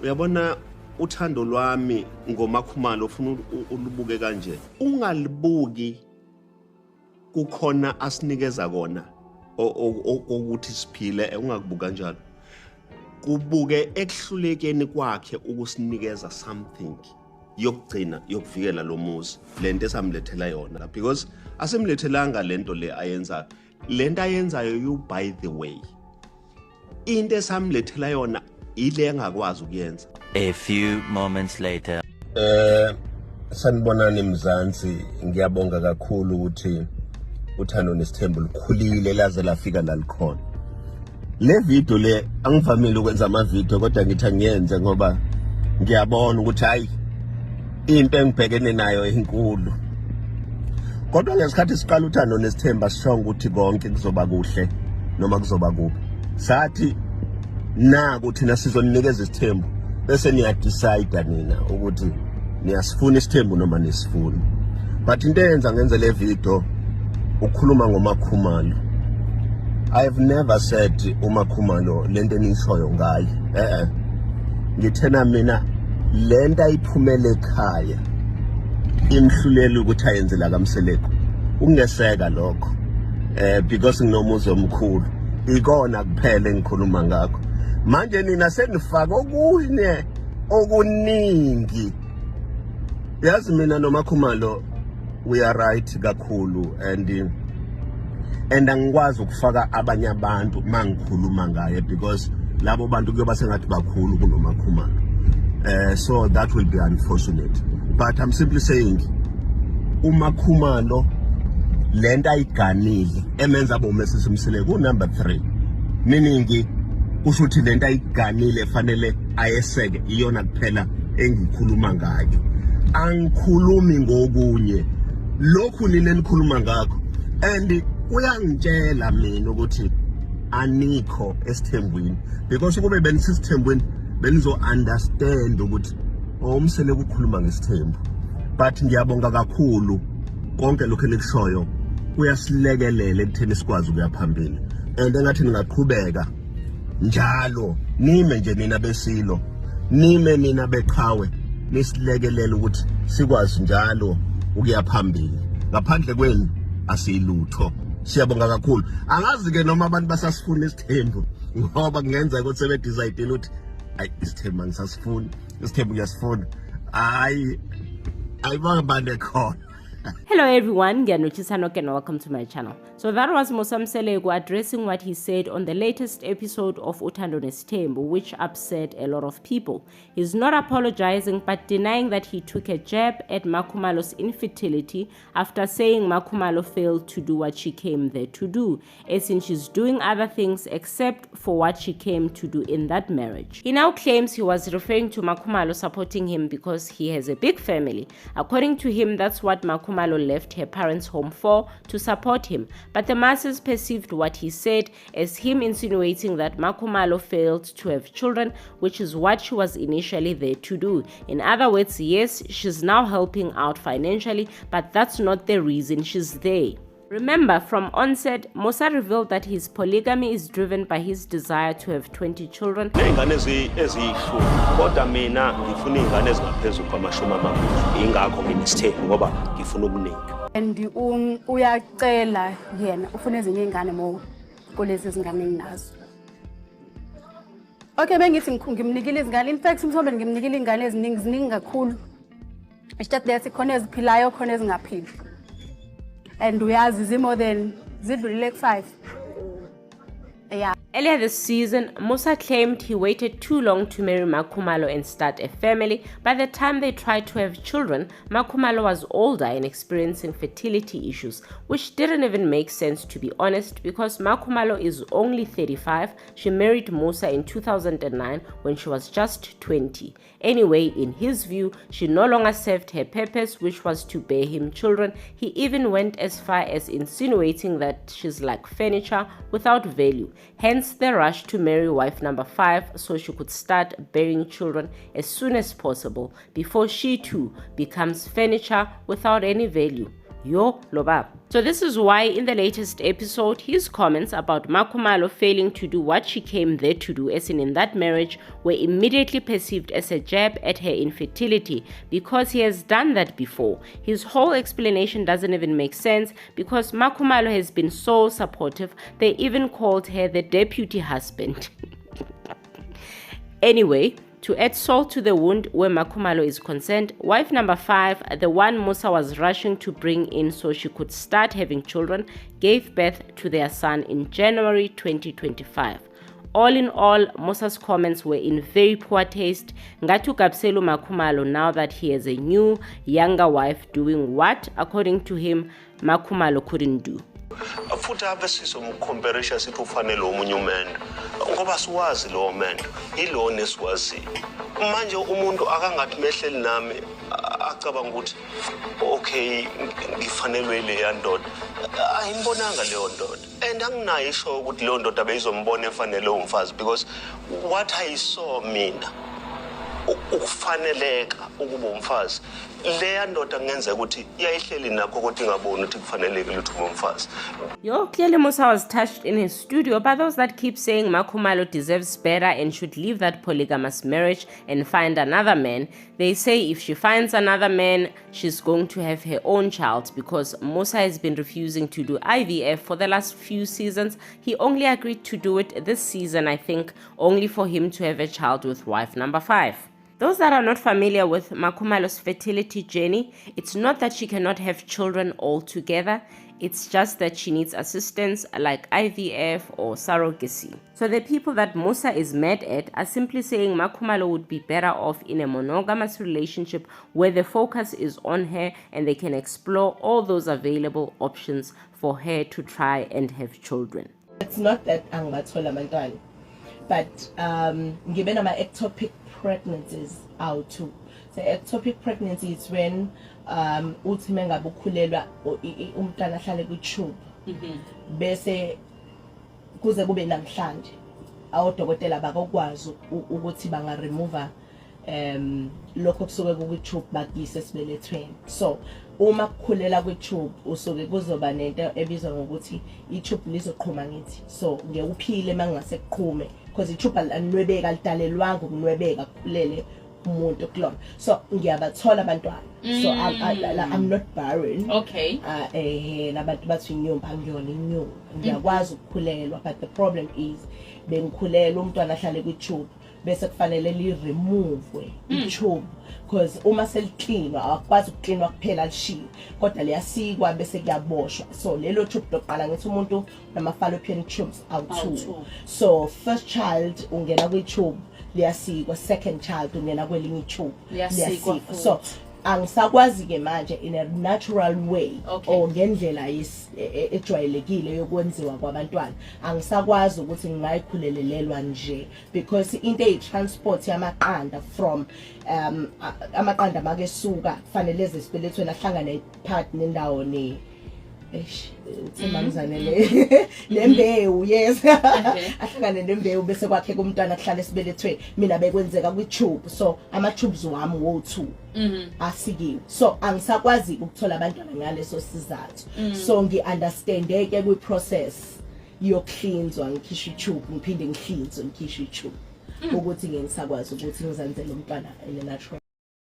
Uyabona uthando lwami ngoMakhumalo ufuna ulubuke kanje. Ungalibuki kukhona asinikeza kona ukuthi siphile, ungakubuka kanjalo. Kubuke ekuhlulekeni kwakhe ukusinikeza something yokugcina yokuvikela lo muzi, lento esamlethela yona, because asemlethelanga lento le ayenza. Lento ayenzayo you by the way. Into esamlethela yona ile engakwazi ukuyenza. A few moments later. Sanibonani Mzansi, ngiyabonga kakhulu ukuthi uthando nesithembu likhulile laze lafika la likhona. Le video le angivamile ukwenza ama video kodwa ngithi ngiyenze ngoba ngiyabona ukuthi hayi into engibhekene nayo enkulu. Kodwa ngesikhathi siqala uthando nesithemba sishonga ukuthi konke kuzoba kuhle noma kuzoba kubi. Sathi naku thina sizoninikeza isithembu bese niya decide nina ukuthi niyasifuna isithembu noma nisifuni. But into eyenza ngenze le video ukukhuluma ngoMakhumalo. I've never said uMakhumalo lento enishoyo ngaye. Ngithena mina lento ayiphumele ekhaya imhlulela ukuthi ayenzela kaMseleko. Ungeseka lokho. Because nginomuzi omkhulu. Ikona kuphela engikhuluma ngakho. Manje nina senifaka okunye okuningi. Yazi mina noMakhumalo we are right kakhulu and angikwazi ukufaka abanye abantu mangikhuluma ngaye because labo bantu kuyoba sengathi bakhulu kunoMakhumalo. So that will be unfortunate. But I'm simply saying uMakhumalo lento ayiganile emenza boMrs Mseleko number 3. Meaning kusho ukuthi lento ayiganile fanele ayeseke iyona kuphela engikhuluma ngayo. Angikhulumi ngokunye lokhu nina enikhuluma ngakho and uyangitshela mina ukuthi anikho esithembweni because kube benisisithembweni benizo understand ukuthi uMseleko ukukhuluma ngesithembu. But ngiyabonga kakhulu konke lokho elikushoyo kuyasilekelela ekutheni sikwazi ukuya phambili and engathi ningaqhubeka njalo nime nje nina besilo nime nina beqhawe nisilekelele ukuthi sikwazi njalo ukuya phambili. Ngaphandle kwenu asiyilutho. Siyabonga kakhulu. Angazi ke noma abantu basasifuna isithembu ngoba kungenza ukuthi sebe decide ukuthi ayi isithembu ngisasifuna, isithembu ngiyasifuna. Ayibangabande khona. Hello everyone, Ngiyanochisanoke and welcome to my channel. So that was Musa Mseleko addressing what he said on the latest episode of Uthando Nesithembu, which upset a lot of people. He's not apologizing but denying that he took a jab at Makhumalo's infertility after saying Makhumalo failed to do what she came there to do, as in she's doing other things except for what she came to do in that marriage. He now claims he was referring to Makhumalo supporting him because he has a big family. According to him, that's what Makhumalo left her parents' home for, to support him. But the masses perceived what he said as him insinuating that Makhumalo failed to have children, which is what she was initially there to do. In other words, yes, she's now helping out financially, but that's not the reason she's there. Remember, from onset, Musa revealed that his polygamy is driven by his desire to have 20 children. And uyacela yena ufuna ezinye ingane mo kulezi izingane enginazo. Okay, bengithi ngimnikile izingane. In fact, mthombe ngimnikile ingane eziningi kakhulu. Isithathu lesi khona eziphilayo khona ezingaphili. And uyazi more than zidlulile 5. Yeah. Earlier this season, Musa claimed he waited too long to marry Makhumalo and start a family. By the time they tried to have children, Makhumalo was older and experiencing fertility issues, which didn't even make sense, to be honest, because Makhumalo is only 35. She married Musa in 2009 when she was just 20. Anyway, in his view, she no longer served her purpose, which was to bear him children. He even went as far as insinuating that she's like furniture without value. Hence the rush to marry wife number 5 so she could start bearing children as soon as possible before she too becomes furniture without any value. Yo, Lobab. So this is why in the latest episode, his comments about Makhumalo failing to do what she came there to do, as in that marriage, were immediately perceived as a jab at her infertility because he has done that before. His whole explanation doesn't even make sense because Makhumalo has been so supportive, they even called her the deputy husband. Anyway, to add salt to the wound where Makhumalo is concerned, wife number 5, the one Musa was rushing to bring in so she could start having children, gave birth to their son in January 2025. All in all, Musa's comments were in very poor taste. Ngatu Kapselu Makhumalo now that he has a new, younger wife doing what, according to him, Makhumalo couldn't do. Futhi ave sizomkhomperisha sithi ufanele omunye umuntu ngoba siwazi lo muntu yilo nesiwazi manje umuntu akangathi mehleli nami acabanga ukuthi okay ngifanelwe le yandoda ayimbonanga leyo ndoda and anginayo isho ukuthi leyo ndoda beyizombona efanele umfazi because what I saw mina ukufaneleka ukuba umfazi leya ndoda ngenzeka ukuthi iyayihleli nakho kodwa ingaboni ukuthi kufanelekile ukuthi ube umfazi. Yo, clearly Musa was touched in his studio by those that keep saying Makhumalo deserves better and should leave that polygamous marriage and find another man. They say if she finds another man, she's going to have her own child because Musa has been refusing to do IVF for the last few seasons. He only agreed to do it this season, I think, only for him to have a child with wife number 5. Those that are not familiar with Makhumalo's fertility journey, it's not that she cannot have children altogether, it's just that she needs assistance like IVF or surrogacy. So the people that Musa is mad at are simply saying Makhumalo would be better off in a monogamous relationship where the focus is on her and they can explore all those available options for her to try and have children. It's not that angathola abantwana, but given my ectopic pregnancies out too. So ectopic pregnancy is when uthi mengabe ukhulelwa umntwana ahlale ku-tube bese kuze kube namhlanje awodokotela bakokwazi ukuthi banga-remove lokho kusuke ku-tube bakuyise esibelethweni. So uma kukhulela kwi-tube usuke kuzoba nento ebizwa ngokuthi i-tube lizoqhuma ngithi, so ngeke uphile mangase kuqhume because i-tube alinwebeka lidalelwanga ukunwebeka kukhulele umuntu kulona. So ngiyabathola abantwana, so I'm not barren. Okay. Nabantu bathi inyumba angiyona inyumba, ngiyakwazi ukukhulelwa, but the problem is bengikhulela umntwana ahlale kwi-tube bese kufanele li-remove i-tube because uma selicleanwa akwazi ukucleanwa kuphela lishiwe kodwa liyasikwa bese kuyaboshwa. So lelo tube lokuqala ngithi umuntu nama-fallopian tubes awu-2. So first child ungena kwi-tube liyasikwa, second child ungena kwelinye i-tube liyasikwa. So angisakwazi-ke manje in a natural way or ngendlela ejwayelekile yokwenziwa kwabantwana angisakwazi ukuthi ngingayikhulelelelwa nje because into eyi-transport yamaqanda from amaqanda makesuka kufanele eze esibelethweni ahlangane part nendawo nembewu, yes, ahlangane nembewu bese kwakhe kumntwana kuhlala esibelethweni. Mina bekwenzeka kwi-tube, so ama-tubes wami wo-2 asikiwe, so angisakwazi ukuthola abantwana ngaleso sizathu. So ngi-understandeke kwi-process yokuhlinzwa ngikhishwa i-tube ngiphinde ngihlinzwe ngikhishwa i-tube ukuthi ngisakwazi ukuthi ngizenzele umntwana in a natural